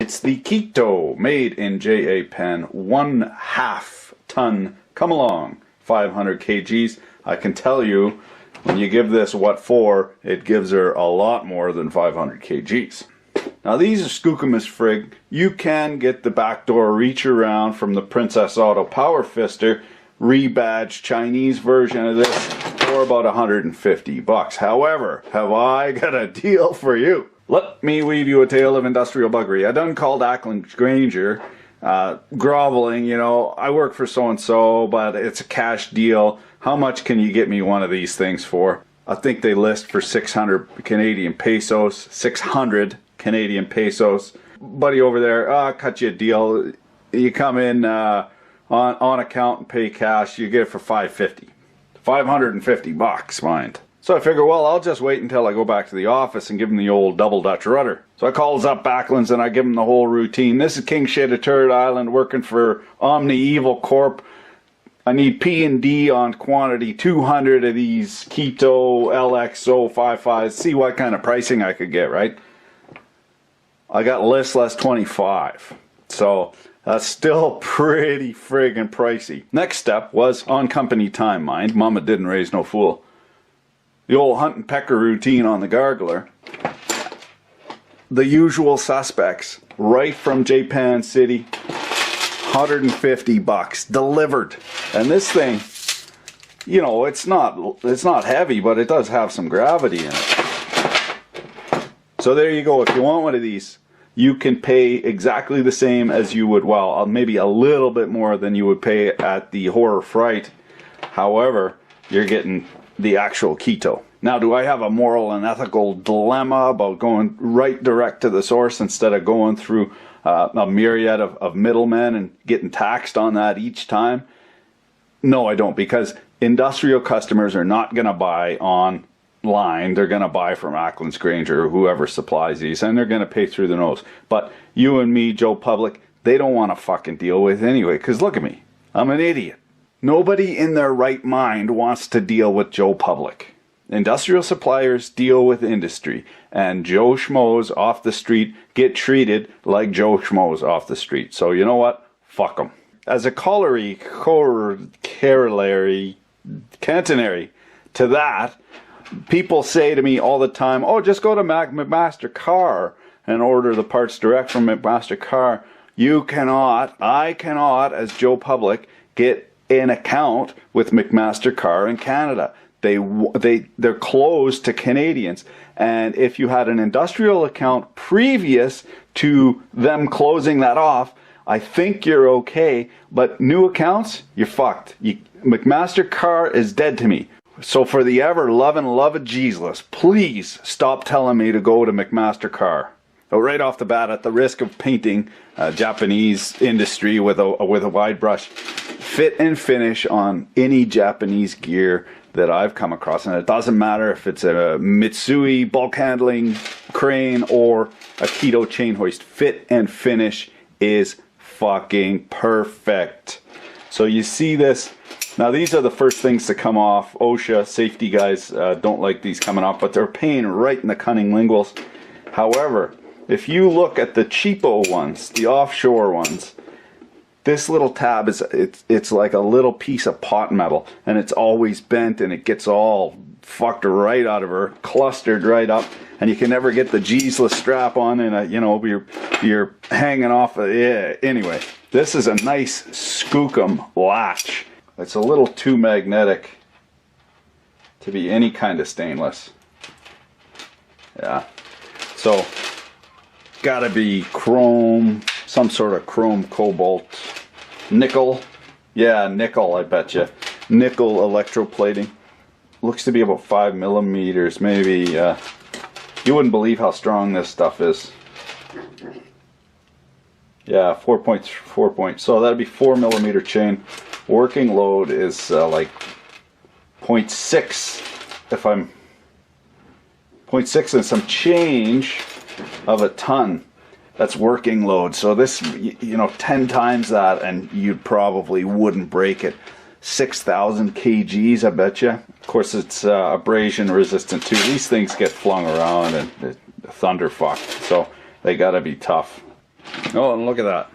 It's the Keto made in Japan, 1/2 ton, come along, 500 kgs. I can tell you, when you give this what for, it gives her a lot more than 500 kgs. Now these are skookum as frig. You can get the backdoor reach around from the Princess Auto Power Fister rebadged Chinese version of this for about 150 bucks. However, have I got a deal for you. Let me weave you a tale of industrial buggery. I done called Ackland Granger, groveling, you know, I work for so-and-so, but it's a cash deal. How much can you get me one of these things for? I think they list for 600 Canadian pesos, 600 Canadian pesos. Buddy over there, cut you a deal. You come in on account and pay cash, you get it for 550. 550 bucks, mind. So I figure, well, I'll just wait until I go back to the office and give him the old double Dutch rudder. So I calls up Backlands and I give him the whole routine. This is King Shit of Turret Island working for Omni Evil Corp. I need P&D on quantity 200 of these Keto LX055. See what kind of pricing I could get, right? I got list less 25. So that's still pretty friggin' pricey. Next step was on company time, mind. Mama didn't raise no fool. The old hunt and pecker routine on the gargler. The usual suspects, right from Japan City, 150 bucks delivered. And this thing, you know, it's not heavy, but it does have some gravity in it. So there you go. If you want one of these, you can pay exactly the same as you would, well, maybe a little bit more than you would pay at the Horror Fright. However, you're getting the actual Keto. Now, do I have a moral and ethical dilemma about going right direct to the source instead of going through a myriad of middlemen and getting taxed on that each time? No, I don't, because industrial customers are not going to buy online. They're going to buy from Ackland's Granger or whoever supplies these, and they're going to pay through the nose. But you and me, Joe Public, they don't want to fucking deal with anyway, because look at me. I'm an idiot. Nobody in their right mind wants to deal with Joe Public. Industrial suppliers deal with industry, and Joe Schmoes off the street get treated like Joe Schmoes off the street. So you know what? Fuck them. As a corollary to that, people say to me all the time, oh, just go to McMaster Car and order the parts direct from McMaster Car. You cannot, I cannot, as Joe Public, get an account with McMaster Car in Canada. They're closed to Canadians, and if you had an industrial account previous to them closing that off, I think you're okay, but new accounts, you're fucked. McMaster Car is dead to me. So for the ever loving love of Jesus, please stop telling me to go to McMaster Car. But right off the bat, at the risk of painting Japanese industry with a wide brush, fit and finish on any Japanese gear that I've come across, and it doesn't matter if it's a Mitsui bulk handling crane or a Keto chain hoist, fit and finish is fucking perfect. So you see this. Now these are the first things to come off. OSHA safety guys don't like these coming off, but they're paying right in the cunning linguals. However, if you look at the cheapo ones, the offshore ones, this little tab is it's like a little piece of pot metal, and it's always bent, and it gets all fucked right out of her, clustered right up, and you can never get the Jesus strap on, and you know, you're hanging off. Yeah. Anyway, this is a nice skookum latch. It's a little too magnetic to be any kind of stainless. Yeah. So gotta be chrome, some sort of chrome, cobalt, nickel. Yeah, nickel, I bet you. Nickel electroplating. Looks to be about 5 millimeters, maybe. You wouldn't believe how strong this stuff is. Yeah, 4.4. So that'd be 4 millimeter chain. Working load is like 0.6, if I'm 0.6 and some change of a ton. That's working load. So this, you know, 10 times that, and you probably wouldn't break it. 6,000 kgs, I bet you. Of course, it's abrasion resistant too. These things get flung around and thunder fucked, so they gotta be tough. Oh, and look at that.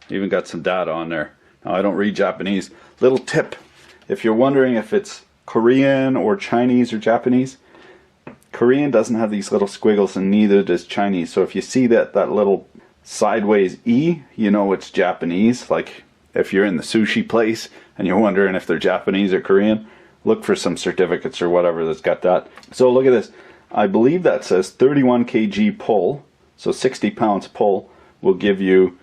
Even got some data on there. Now, I don't read Japanese. Little tip. If you're wondering if it's Korean or Chinese or Japanese, Korean doesn't have these little squiggles and neither does Chinese. So if you see that little sideways E, you know it's Japanese. Like if you're in the sushi place and you're wondering if they're Japanese or Korean, look for some certificates or whatever that's got that. So look at this. I believe that says 31 kg pull. So 60 pounds pull will give you,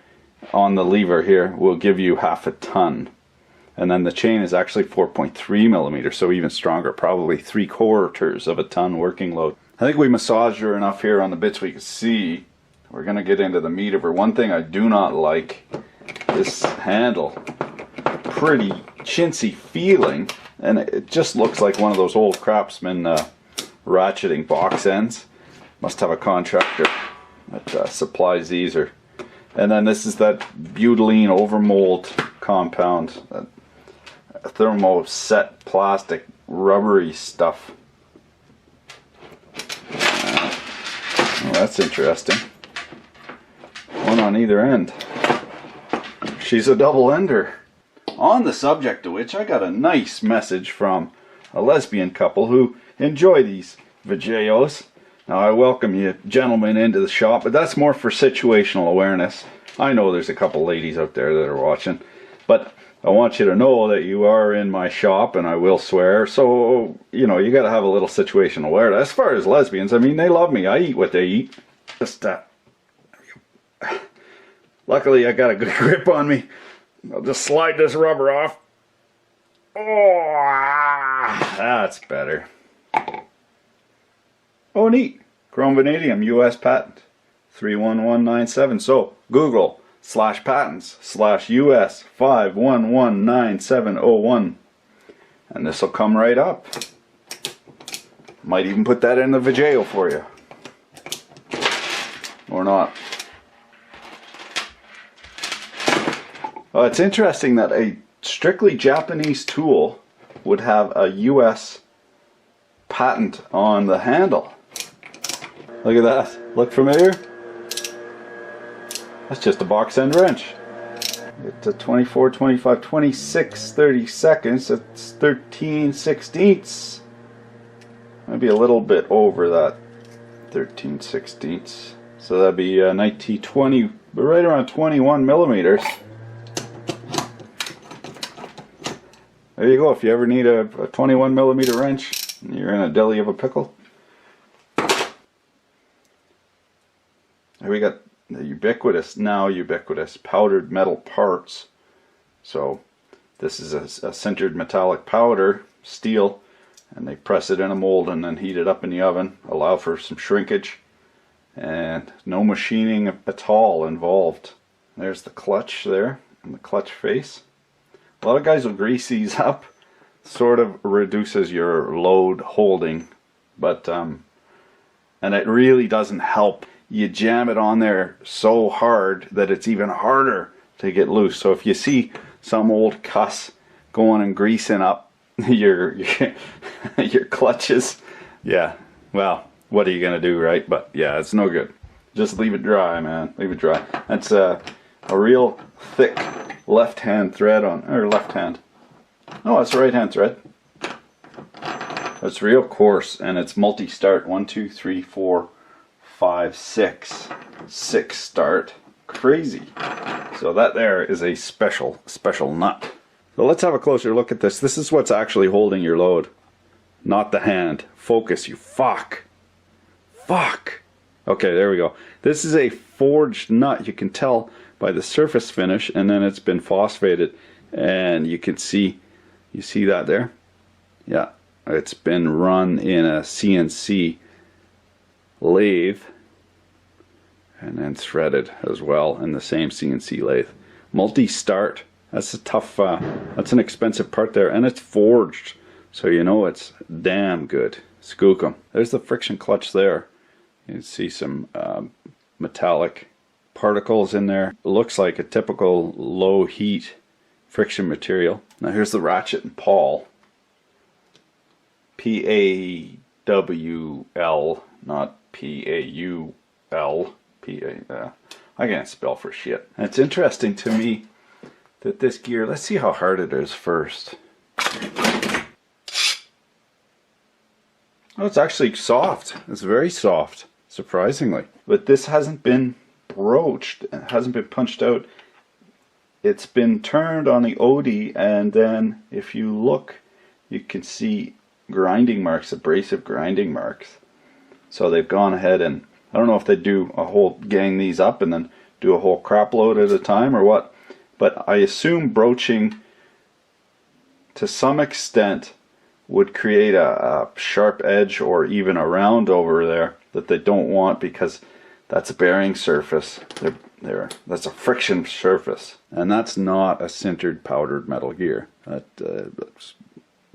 on the lever here, will give you half a ton. And then the chain is actually 4.3 millimeters, so even stronger, probably 3/4 of a ton working load. I think we massaged her enough here on the bits we can see. We're going to get into the meat of her. One thing I do not like, this handle. Pretty chintzy feeling, and it just looks like one of those old craftsman ratcheting box ends. Must have a contractor that supplies these. And then this is that butylene overmold compound. Thermoset plastic rubbery stuff. Well, that's interesting. One on either end. She's a double ender. On the subject of which, I got a nice message from a lesbian couple who enjoy these videos. Now, I welcome you gentlemen into the shop, but that's more for situational awareness. I know there's a couple ladies out there that are watching, but I want you to know that you are in my shop, and I will swear. So, you know, you got to have a little situational awareness. As far as lesbians, I mean, they love me. I eat what they eat. Just, luckily, I got a good grip on me. I'll just slide this rubber off. Oh, that's better. Oh, neat. Chrome vanadium, US patent. 31197. So, Google /patents/US 5119701. And this will come right up. Might even put that in the video for you. Or not. It's interesting that a strictly Japanese tool would have a US patent on the handle. Look at that. Look familiar? That's just a box end wrench. It's a 24, 25, 26, 30 seconds. It's 13/16. Maybe a little bit over that 13/16. So that'd be 19, 20, right around 21 millimeters. There you go. If you ever need a 21 millimeter wrench, you're in a deli of a pickle. Here we got the ubiquitous powdered metal parts. So this is a sintered metallic powder, steel, and they press it in a mold and then heat it up in the oven, allow for some shrinkage, and no machining at all involved. There's the clutch there, and the clutch face. A lot of guys will grease these up, sort of reduces your load holding, but and it really doesn't help. You jam it on there so hard that it's even harder to get loose. So if you see some old cuss going and greasing up your clutches, yeah, well, what are you gonna do, right? But yeah, it's no good. Just leave it dry, man. Leave it dry. That's a real thick left hand thread on, or left hand. No, it's right hand thread. It's real coarse, and it's multi-start. 1, 2, 3, 4, 5, 6. 6 start. Crazy. So that there is a special nut. So let's have a closer look at this. This is what's actually holding your load, not the hand. Focus, you fuck. Fuck. Okay, there we go. This is a forged nut. You can tell by the surface finish, and then it's been phosphated, and you can see, you see that there? Yeah, it's been run in a CNC lathe and then threaded as well in the same CNC lathe. Multi-start. That's a tough, that's an expensive part there, and it's forged, so you know it's damn good. Skookum. There's the friction clutch there. You can see some metallic particles in there. It looks like a typical low heat friction material. Now here's the ratchet and pawl. P-A-W-L, not P-A-U-L. I can't spell for shit. And it's interesting to me that this gear, let's see how hard it is first. Oh, it's actually soft. It's very soft, surprisingly. But this hasn't been broached. It hasn't been punched out. It's been turned on the OD, and then if you look, you can see grinding marks, abrasive grinding marks. So they've gone ahead and, I don't know if they do a whole, gang these up and then do a whole crap load at a time or what, but I assume broaching to some extent would create a sharp edge or even a round over there that they don't want, because that's a bearing surface. That's a friction surface, and that's not a sintered powdered metal gear. That's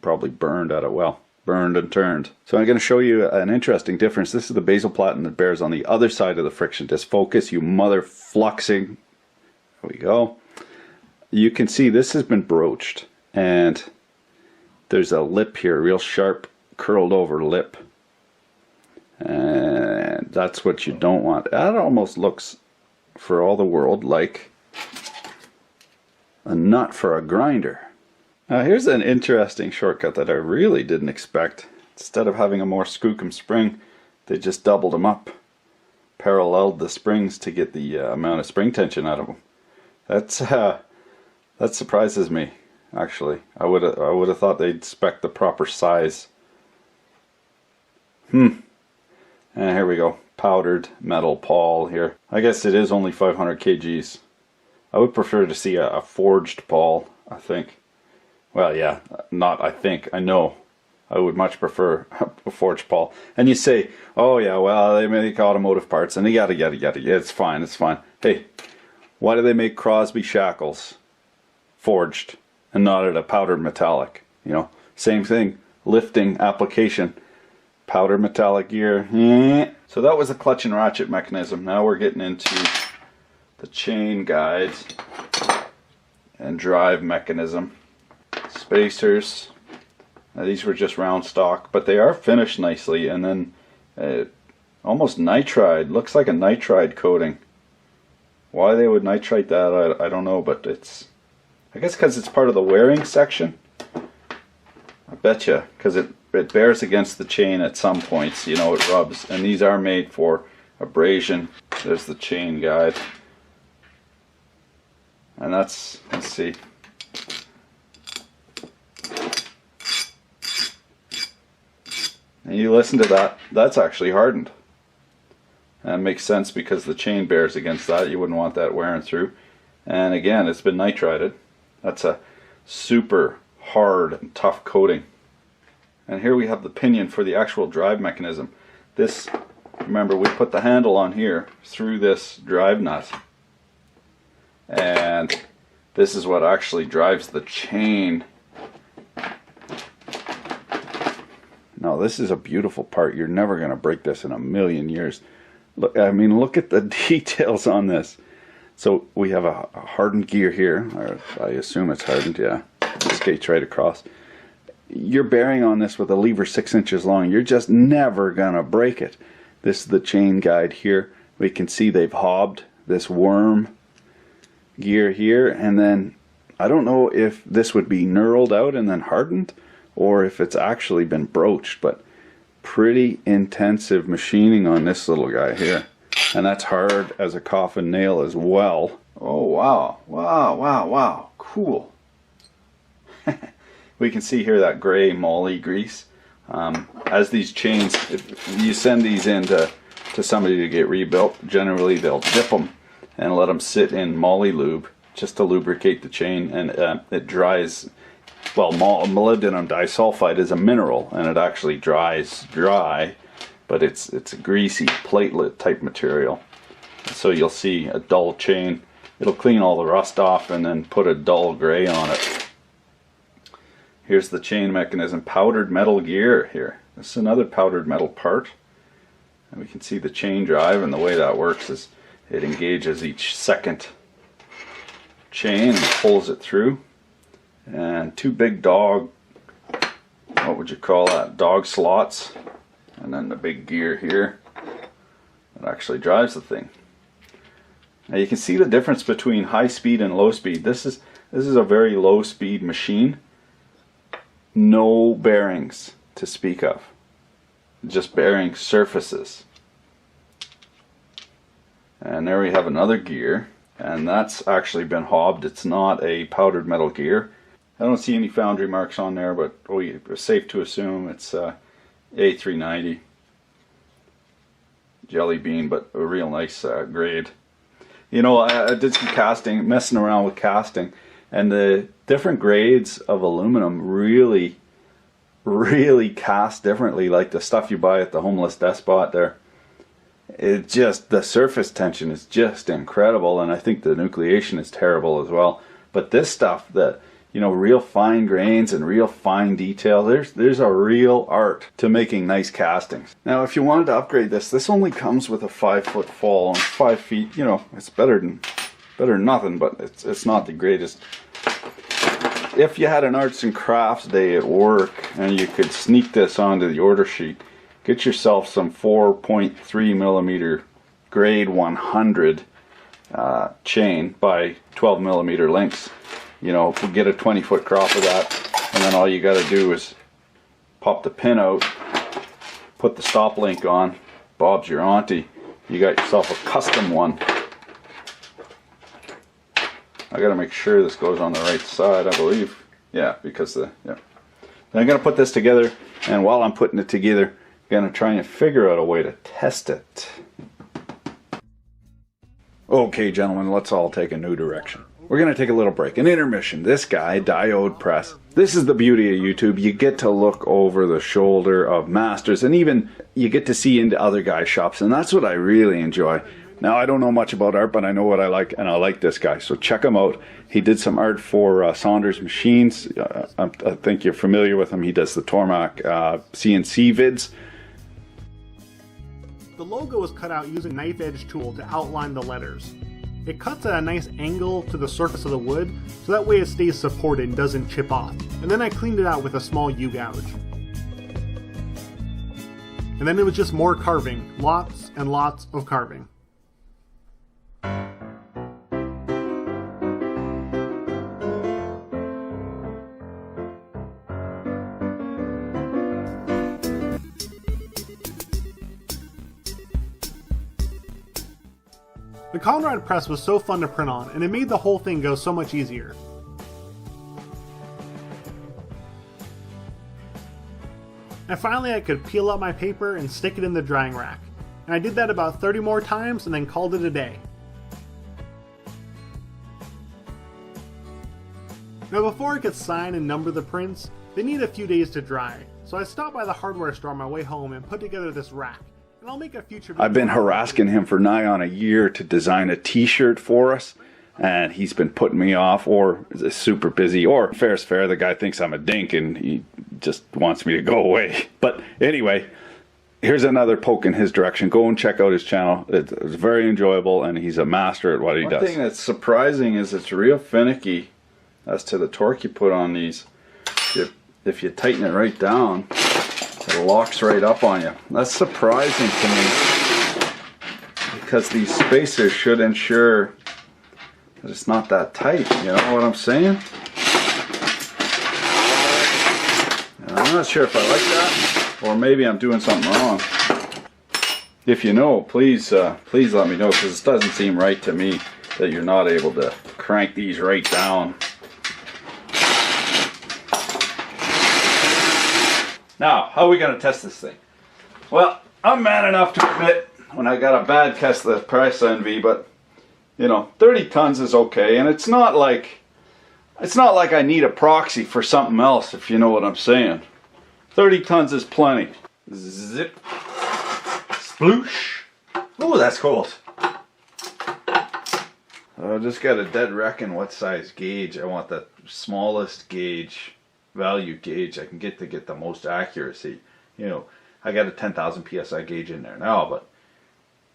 probably burned at it, well, burned and turned. So I'm going to show you an interesting difference. This is the basal platen that bears on the other side of the friction disc. Focus, you mother fluxing. There we go. You can see this has been broached, and there's a lip here, real sharp, curled over lip. And that's what you don't want. That almost looks, for all the world, like a nut for a grinder. Now here's an interesting shortcut that I really didn't expect. Instead of having a more skookum spring, they just doubled them up, paralleled the springs to get the amount of spring tension out of them. That surprises me, actually. I would have thought they'd spec the proper size. And here we go, powdered metal pawl here. I guess it is only 500 kgs. I would prefer to see a forged pawl, I think. Well, yeah, not I think, I know. I would much prefer a forged pawl. And you say, oh yeah, well, they make automotive parts and yada yada yada. Yeah, it's fine, it's fine. Hey, why do they make Crosby shackles forged and not at a powdered metallic? You know, same thing, lifting application. Powder metallic gear. So that was the clutch and ratchet mechanism. Now we're getting into the chain guides and drive mechanism. Spacers. Now these were just round stock, but they are finished nicely, and then almost nitride. Looks like a nitride coating. Why they would nitride that, I don't know, but it's, I guess because it's part of the wearing section. I betcha, because it bears against the chain at some points, you know, it rubs, and these are made for abrasion. There's the chain guide, and that's, let's see, and you listen to that, that's actually hardened. That makes sense because the chain bears against that. You wouldn't want that wearing through. And again, it's been nitrided. That's a super hard and tough coating. And here we have the pinion for the actual drive mechanism. This, remember, we put the handle on here through this drive nut, and this is what actually drives the chain. Now this is a beautiful part. You're never going to break this in a million years. Look, I mean, look at the details on this. So we have a hardened gear here, or I assume it's hardened, yeah. It skates right across. You're bearing on this with a lever 6 inches long. You're just never gonna break it. This is the chain guide here. We can see they've hobbed this worm gear here, and then I don't know if this would be knurled out and then hardened, or if it's actually been broached, but pretty intensive machining on this little guy here. And that's hard as a coffin nail as well. Oh wow, wow, wow, wow, cool. We can see here that gray moly grease. As these chains, if you send these in to somebody to get rebuilt, generally they'll dip them and let them sit in moly lube just to lubricate the chain, and it dries. Well, molybdenum disulfide is a mineral, and it actually dries dry, but it's a greasy platelet type material. So you'll see a dull chain. It'll clean all the rust off and then put a dull gray on it. Here's the chain mechanism, powdered metal gear here. This is another powdered metal part. And we can see the chain drive, and the way that works is it engages each second chain and pulls it through. And two big dog, what would you call that, dog slots, and then the big gear here that actually drives the thing. Now you can see the difference between high speed and low speed. This is a very low speed machine. No bearings to speak of. Just bearing surfaces. And there we have another gear, and that's actually been hobbed. It's not a powdered metal gear. I don't see any foundry marks on there, but it's safe to assume it's A390 jelly bean, but a real nice grade. You know, I did some casting, messing around with casting, and the different grades of aluminum really cast differently, like the stuff you buy at the Homeless Despot there. It just, the surface tension is just incredible, and I think the nucleation is terrible as well. But this stuff, that, you know, real fine grains and real fine detail, there's a real art to making nice castings. Now if you wanted to upgrade this only comes with a 5-foot fall, and 5 feet, you know, it's better than nothing, but it's not the greatest. If you had an arts and crafts day at work and you could sneak this onto the order sheet, get yourself some 4.3 millimeter grade 100 chain by 12 millimeter links. You know, get a 20-foot crop of that, and then all you got to do is pop the pin out, put the stop link on, Bob's your auntie. You got yourself a custom one. I got to make sure this goes on the right side, I believe. Yeah, because yeah. Then I'm going to put this together, and while I'm putting it together, I'm going to try and figure out a way to test it. Okay, gentlemen, let's all take a new direction. We're going to take a little break, an intermission. This guy, Diode Press. This is the beauty of YouTube. You get to look over the shoulder of masters, and even you get to see into other guys' shops, and that's what I really enjoy. Now, I don't know much about art, but I know what I like, and I like this guy. So check him out. He did some art for Saunders Machines. I think you're familiar with him. He does the Tormac CNC vids. The logo was cut out using a knife edge tool to outline the letters. It cuts at a nice angle to the surface of the wood, so that way it stays supported and doesn't chip off. And then I cleaned it out with a small U-gouge. And then it was just more carving. Lots and lots of carving. The Conrad press was so fun to print on, and it made the whole thing go so much easier. And finally I could peel out my paper and stick it in the drying rack. And I did that about 30 more times and then called it a day. Now before I could sign and number the prints, they need a few days to dry. So I stopped by the hardware store on my way home and put together this rack. And I'll make a future video. I've been harassing him for nigh on a year to design a t-shirt for us, and he's been putting me off, or is super busy, or fair's fair, the guy thinks I'm a dink and he just wants me to go away. But anyway, here's another poke in his direction. Go and check out his channel. It's very enjoyable, and he's a master at what he does. One thing that's surprising is it's real finicky as to the torque you put on these. If you tighten it right down, it locks right up on you. That's surprising to me, because these spacers should ensure that it's not that tight. You know what I'm saying? And I'm not sure if I like that, or maybe I'm doing something wrong. If you know, please please let me know, because it doesn't seem right to me that you're not able to crank these right down. Now, how are we going to test this thing? Well, I'm man enough to admit when I got a bad test of the press envy, but you know, 30 tons is okay, and it's not like I need a proxy for something else, if you know what I'm saying. 30 tons is plenty. Zip. Sploosh. Oh, that's cold. I just got a dead reckon what size gauge. I want the smallest gauge, value gauge I can get to get the most accuracy. You know, I got a 10,000 psi gauge in there now, but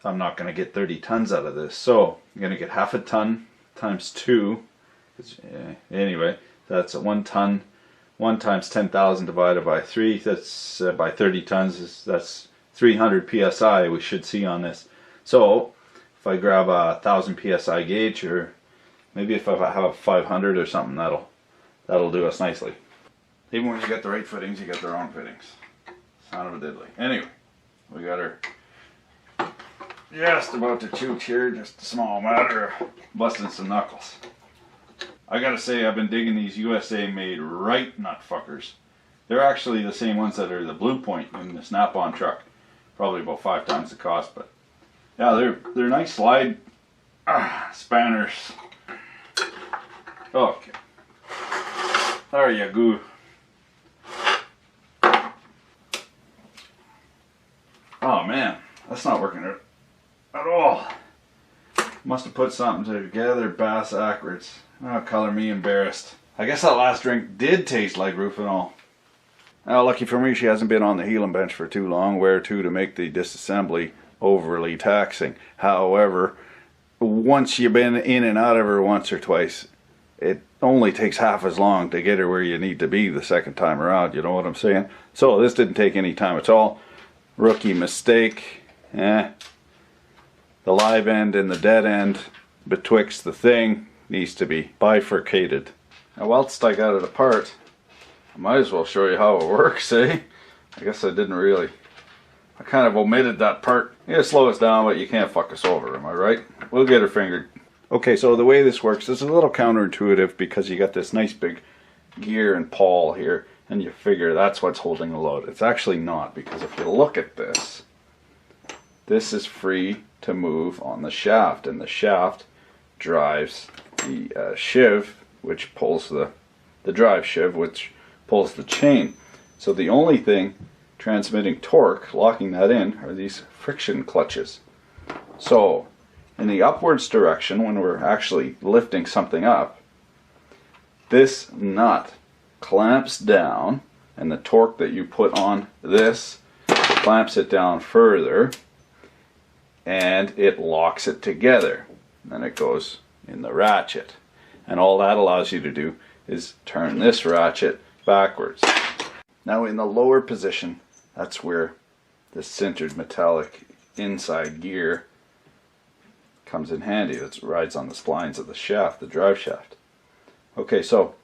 I'm not going to get 30 tons out of this. So I'm going to get half a ton times 2. Anyway, that's a 1 ton. 1 times 10,000 divided by 3. That's by 30 tons. That's 300 psi we should see on this. So if if I grab a 1000 psi gauge, or maybe if I have 500 or something, that'll do us nicely. Even when you get the right fittings, you get the wrong fittings. Son of a diddly. Anyway, we got her just about to chook here, just a small matter of busting some knuckles. I gotta say, I've been digging these USA made right nut fuckers. They're actually the same ones that are the Blue Point in the Snap-on truck. Probably about 5 times the cost, but yeah, they're nice slide spanners. Okay. There you go. Oh man, that's not working at all. Must have put something together bass backwards. Oh, color me embarrassed. I guess that last drink did taste like Rufinol. Now, lucky for me, she hasn't been on the healing bench for too long, where to make the disassembly overly taxing. However, once you've been in and out of her once or twice, it only takes half as long to get her where you need to be the second time around, you know what I'm saying? So this didn't take any time at all. Rookie mistake. The live end and the dead end betwixt the thing needs to be bifurcated. Now, whilst I got it apart, I might as well show you how it works, eh? I guess I didn't really. I kind of omitted that part. Yeah, slow us down, but you can't fuck us over, am I right? We'll get her fingered. Okay, so the way this works is a little counterintuitive because you got this nice big gear and pawl here, and you figure that's what's holding the load. It's actually not, because if you look at this, this is free to move on the shaft, and the shaft drives the sheave, which pulls the drive sheave, which pulls the chain. So the only thing transmitting torque, locking that in, are these friction clutches. So in the upwards direction, when we're actually lifting something up, this nut clamps down, and the torque that you put on this clamps it down further, and it locks it together. Then it goes in the ratchet, and all that allows you to do is turn this ratchet backwards. Now in the lower position, that's where the sintered metallic inside gear comes in handy. That rides on the splines of the shaft, the drive shaft. Okay, so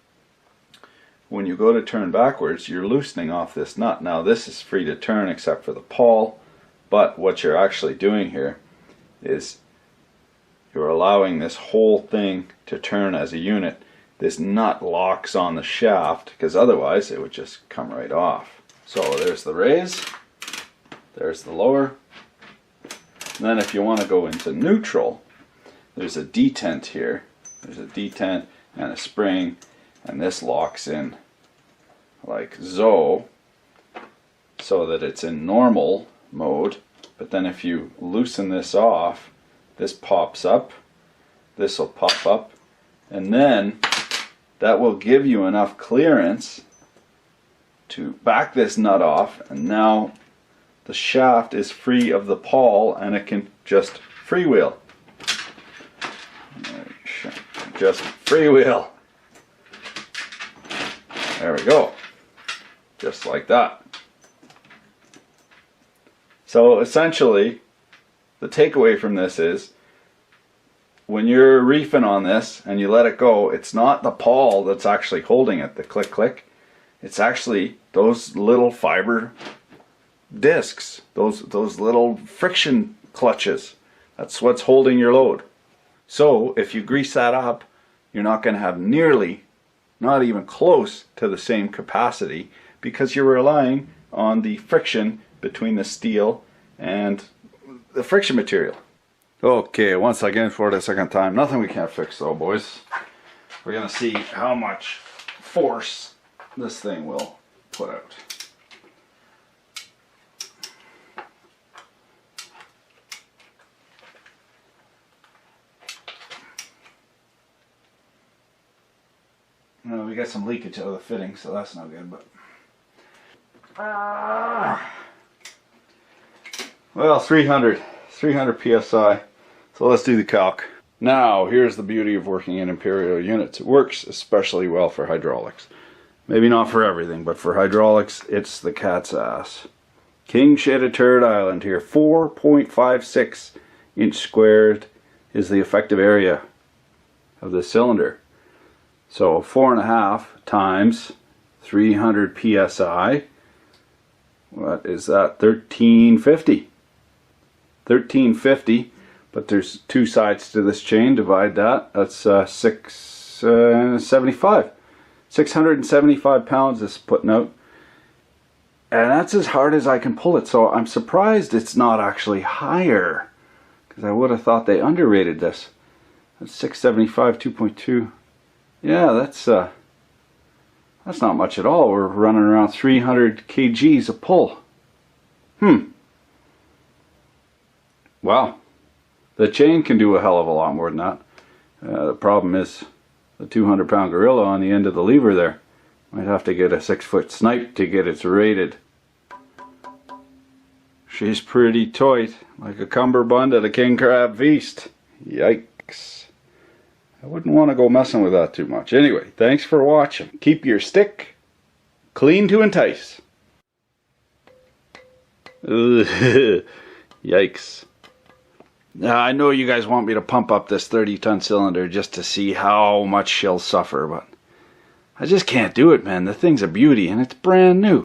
when you go to turn backwards, you're loosening off this nut. Now this is free to turn except for the pawl, but what you're actually doing here is you're allowing this whole thing to turn as a unit. This nut locks on the shaft, because otherwise it would just come right off. So there's the raise, there's the lower. And then if you want to go into neutral, there's a detent here. There's a detent and a spring, and this locks in like so that it's in normal mode. But then if you loosen this off, this pops up, this will pop up, and then that will give you enough clearance to back this nut off, and now the shaft is free of the pawl and it can just freewheel. Just freewheel. There we go. Just like that. So essentially, the takeaway from this is, when you're reefing on this and you let it go, it's not the pawl that's actually holding it, the click click. It's actually those little fiber discs, those little friction clutches. That's what's holding your load. So if you grease that up, you're not going to have nearly, not even close to the same capacity, because you're relying on the friction between the steel and the friction material. Okay, once again for the second time, nothing we can't fix though, boys. We're going to see how much force this thing will put out. Well, we got some leakage out of the fitting, so that's no good, but well, 300 psi. So let's do the calc. Now, here's the beauty of working in imperial units. It works especially well for hydraulics. Maybe not for everything, but for hydraulics, it's the cat's ass. King shit a turd island here. 4.56 inch squared is the effective area of the cylinder. So 4.5 times 300 psi, what is that? 1350. 1350, but there's two sides to this chain. Divide that. That's 675. 675 pounds is putting out. And that's as hard as I can pull it. So I'm surprised it's not actually higher, because I would have thought they underrated this. That's 675, 2.2. Yeah, that's not much at all. We're running around 300 kgs a pull. Wow. The chain can do a hell of a lot more than that. The problem is the 200-pound gorilla on the end of the lever there. Might have to get a 6-foot snipe to get it rated. She's pretty tight, like a cummerbund at a king crab feast. Yikes. I wouldn't want to go messing with that too much. Anyway, thanks for watching. Keep your stick clean to entice. Yikes. Now, I know you guys want me to pump up this 30-ton cylinder just to see how much she'll suffer, but I just can't do it, man. The thing's a beauty and it's brand new.